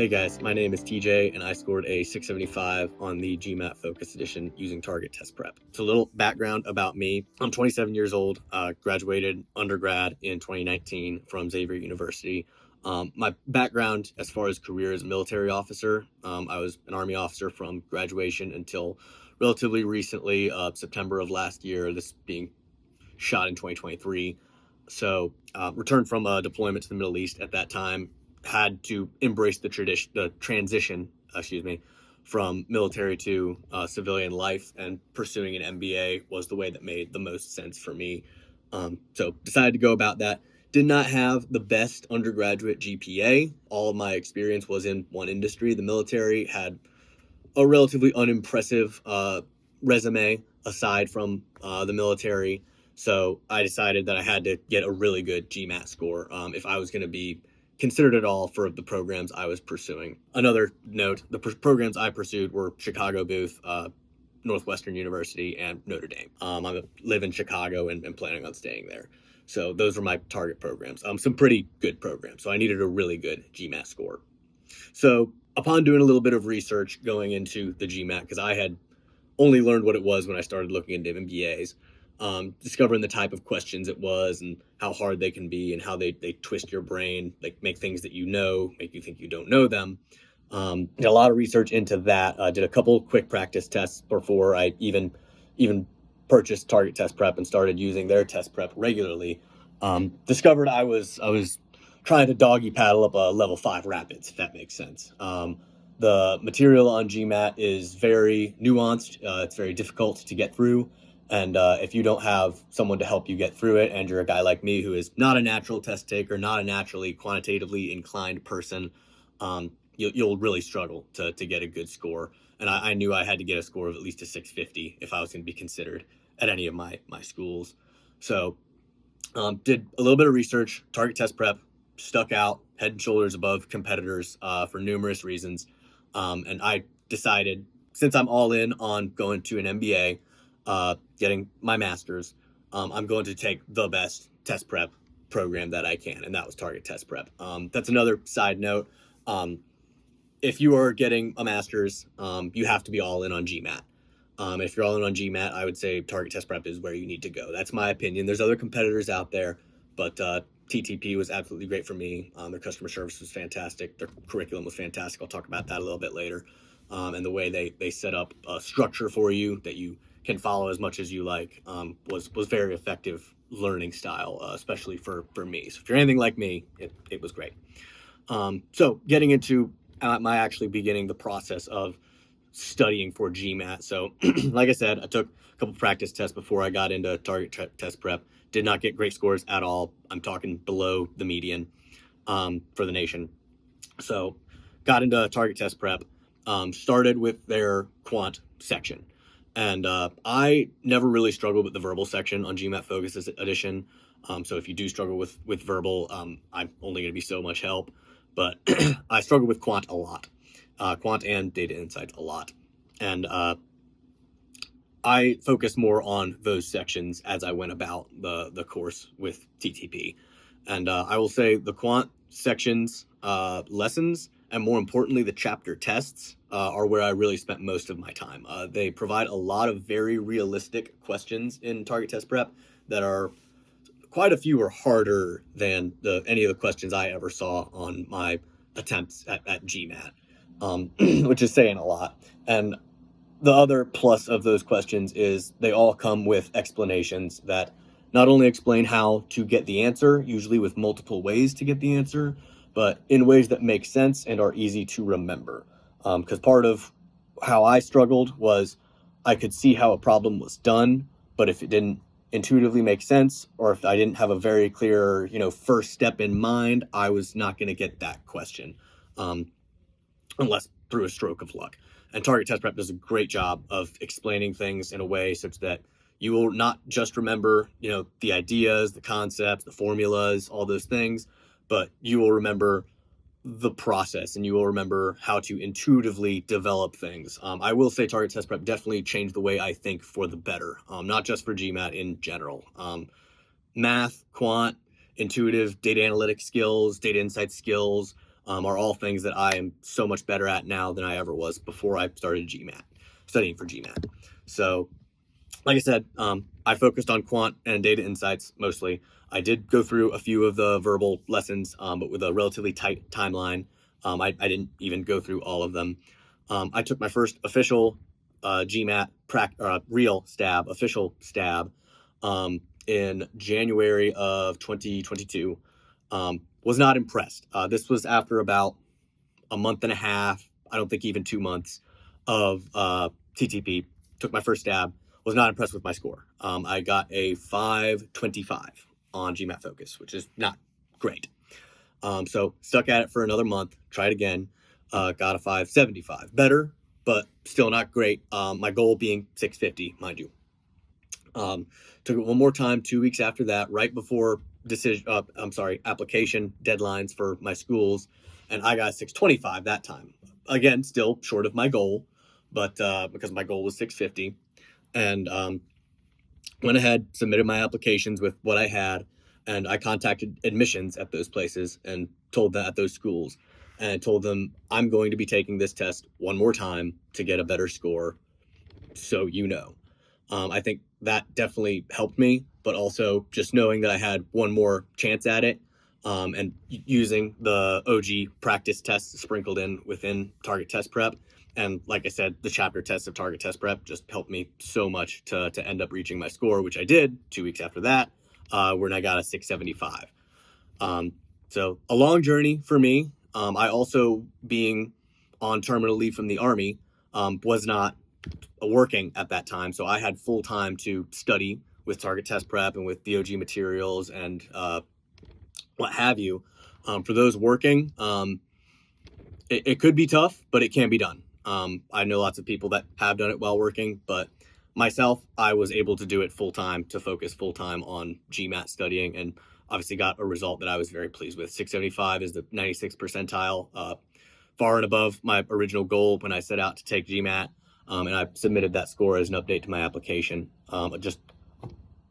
Hey guys, my name is TJ and I scored a 675 on the GMAT Focus Edition using Target Test Prep. So a little background about me. I'm 27 years old, graduated undergrad in 2019 from Xavier University. My background as far as career as a military officer, I was an Army officer from graduation until relatively recently, September of last year, this being shot in 2023. So returned from a deployment to the Middle East at that time, had to embrace the transition, from military to civilian life, and pursuing an MBA was the way that made the most sense for me. So decided to go about that. Did not have the best undergraduate GPA. All of my experience was in one industry. The military had a relatively unimpressive resume aside from the military. So I decided that I had to get a really good GMAT score if I was going to be considered at all for the programs I was pursuing. Another note, the programs I pursued were Chicago Booth, Northwestern University, and Notre Dame. I live in Chicago and planning on staying there. So those were my target programs. Some pretty good programs. So I needed a really good GMAT score. So upon doing a little bit of research going into the GMAT, because I had only learned what it was when I started looking into MBAs, discovering the type of questions it was and how hard they can be and how they twist your brain, like make things that you know, make you think you don't know them. Did a lot of research into that. Did a couple quick practice tests before I even purchased Target Test Prep and started using their test prep regularly. Discovered I was trying to doggy paddle up a level 5 rapids, if that makes sense. The material on GMAT is very nuanced. It's very difficult to get through. And if you don't have someone to help you get through it, and you're a guy like me who is not a natural test taker, not a naturally quantitatively inclined person, you'll really struggle to get a good score. And I knew I had to get a score of at least a 650 if I was going to be considered at any of my schools. So did a little bit of research. Target Test Prep stuck out head and shoulders above competitors for numerous reasons. And I decided, since I'm all in on going to an MBA, getting my master's, I'm going to take the best test prep program that I can, and that was Target Test Prep. That's another side note. If you are getting a master's, you have to be all in on GMAT. If you're all in on GMAT, I would say Target Test Prep is where you need to go. That's my opinion. There's other competitors out there, but TTP was absolutely great for me. Their customer service was fantastic. Their curriculum was fantastic. I'll talk about that a little bit later. And the way they set up a structure for you that you can follow as much as you like was very effective learning style, especially for me. So if you're anything like me, it was great. So getting into my actually beginning the process of studying for GMAT. So like I said, I took a couple practice tests before I got into Target Test Prep. Did not get great scores at all. I'm talking below the median for the nation. So got into Target Test Prep, started with their Quant section. And I never really struggled with the verbal section on GMAT Focus Edition. So if you do struggle with verbal, I'm only going to be so much help. But I struggled with Quant a lot. Quant and data insights a lot. And I focused more on those sections as I went about the course with TTP. And I will say the Quant sections, lessons, and more importantly, the chapter tests are where I really spent most of my time. They provide a lot of very realistic questions in Target Test Prep that are quite a few are harder than any of the questions I ever saw on my attempts at GMAT, which is saying a lot. And the other plus of those questions is they all come with explanations that not only explain how to get the answer, usually with multiple ways to get the answer, but in ways that make sense and are easy to remember. Because part of how I struggled was I could see how a problem was done, but if it didn't intuitively make sense, or if I didn't have a very clear, first step in mind, I was not going to get that question, unless through a stroke of luck. And Target Test Prep does a great job of explaining things in a way such that you will not just remember, the ideas, the concepts, the formulas, all those things, but you will remember the process and you will remember how to intuitively develop things. I will say Target Test Prep definitely changed the way I think for the better, not just for GMAT in general. Math, quant, intuitive data analytics skills, data insight skills, are all things that I am so much better at now than I ever was before I started studying for GMAT. So like I said, I focused on quant and data insights mostly. I did go through a few of the verbal lessons, but with a relatively tight timeline. I didn't even go through all of them. I took my first official GMAT official stab in January of 2022. Was not impressed. This was after about a month and a half, I don't think even 2 months of TTP. Took my first stab. Was not impressed with my score. I got a 525 on GMAT Focus, which is not great. So stuck at it for another month, tried again, got a 575. Better, but still not great. My goal being 650, mind you. Took it one more time 2 weeks after that, right before application deadlines for my schools, and I got 625 that time. Again, still short of my goal, but because my goal was 650, and went ahead, submitted my applications with what I had, and I contacted admissions at those places and told them at those schools, and told them I'm going to be taking this test one more time to get a better score, so you know. I think that definitely helped me, but also just knowing that I had one more chance at it, and using the OG practice tests sprinkled in within Target Test Prep. And like I said, the chapter tests of Target Test Prep just helped me so much to end up reaching my score, which I did 2 weeks after that, when I got a 675. So a long journey for me. I also, being on terminal leave from the Army, was not working at that time. So I had full time to study with Target Test Prep and with DOG materials and what have you. For those working, it could be tough, but it can be done. I know lots of people that have done it while working, but myself, I was able to do it full time, to focus full time on GMAT studying, and obviously got a result that I was very pleased with. 675 is the 96th percentile, far and above my original goal when I set out to take GMAT. And I submitted that score as an update to my application just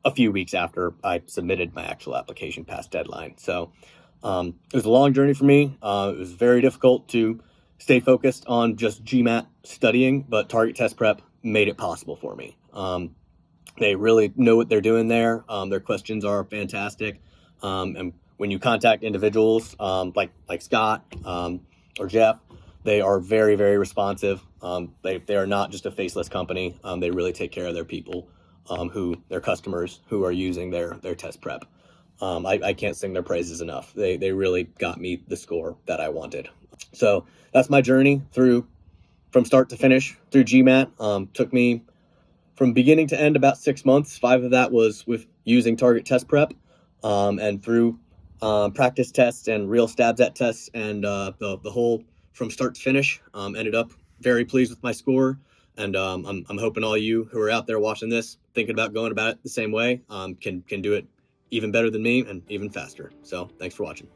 a few weeks after I submitted my actual application past deadline. So it was a long journey for me. It was very difficult to stay focused on just GMAT studying, but Target Test Prep made it possible for me. They really know what they're doing there. Their questions are fantastic. And when you contact individuals like Scott or Jeff, they are very, very responsive. They are not just a faceless company. They really take care of their people, their customers who are using their test prep. I can't sing their praises enough. They really got me the score that I wanted. So that's my journey from start to finish through GMAT. Took me from beginning to end about 6 months. 5 of that was with using Target Test Prep, and through practice tests and real stabs at tests, and the whole from start to finish. Ended up very pleased with my score, and I'm hoping all you who are out there watching this, thinking about going about it the same way, can do it even better than me and even faster. So thanks for watching.